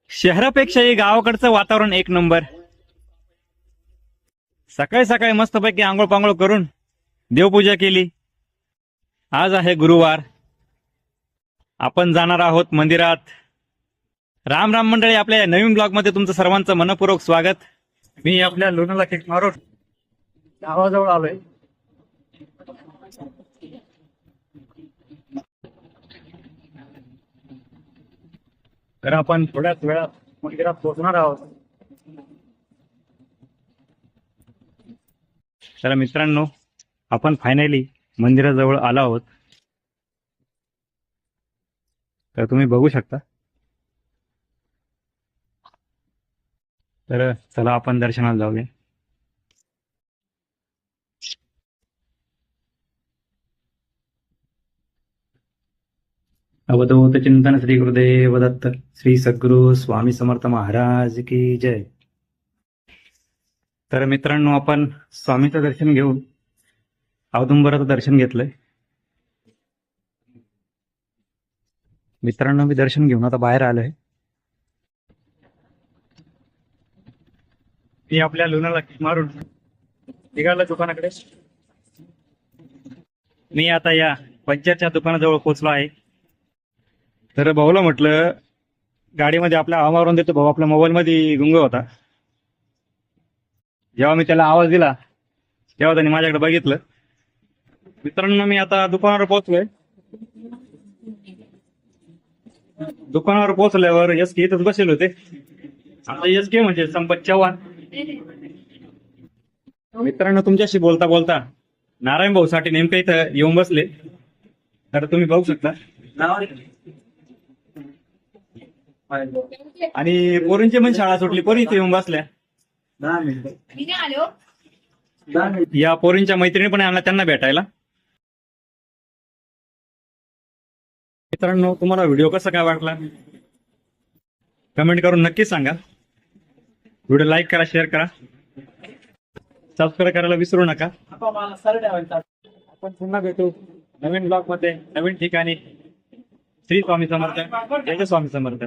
शहरापेक्षाही गावाकडचं वातावरण एक नंबर. सकाळी सकाळी मस्तपैकी आंघोळ पांघोळ करून देवपूजा केली. आज आहे गुरुवार. आपण जाणार आहोत मंदिरात. राम राम मंडळी, आपल्या या नवीन ब्लॉग मध्ये तुमचं सर्वांचं मनपूर्वक स्वागत. मी आपल्या लोणाला किक मारून गावाजवळ आलोय. तर आपण थोड्याच वेळात मंदिरात पोहोचणार आहोत. तर मित्रांनो, आपण फायनली मंदिराजवळ आलो आहोत. तर तुम्ही बघू शकता. तर चला आपण दर्शनाला जाऊया. अवधूत चिंतन श्री गुरुदेव दत्त श्री सद्गुरु स्वामी समर्थ महाराज की जय. तर मित्रांनो, आपण स्वामीचं दर्शन घेऊन औदुंबराचं दर्शन घेतलंय. मित्रांनो, मी दर्शन घेऊन आता बाहेर आलोय. मी आपल्या लोणाला किक मारून निघाला दुकानाकडे. मी आता या पंचरच्या दुकानाजवळ पोहोचलो आहे. तर भाऊला म्हटलं गाडीमध्ये आपल्या आवाज मारून देतो. भाऊ आपल्या मोबाईल मध्ये गुंग होता. जेव्हा मी त्याला आवाज दिला तेव्हा त्यांनी माझ्याकडे बघितलं. मित्रांनो, मी आता दुकानावर पोहोचलोय. दुकानावर पोहोचल्यावर एस के इथंच बसले होते. आता एस के म्हणजे संपत चव्हाण. मित्रांनो, तुमच्याशी बोलता बोलता नारायण भाऊ साठी नेमकं इथं येऊन बसले. तर तुम्ही बघू शकता. आणि पोरींची पण शाळा सुटली, पोरी इथे येऊन बसल्या. या पोरींच्या मैत्रिणी पण आणला त्यांना भेटायला. मित्रांनो, तुम्हाला व्हिडिओ कसा काय वाटला कमेंट करून नक्की सांगा. व्हिडिओ लाईक करा, शेअर करा, सबस्क्राईब करायला विसरू नका. आपण पुन्हा भेटू नवीन ब्लॉग मध्ये, नवीन ठिकाणी. श्री स्वामी समर्थ, जय स्वामी समर्थ.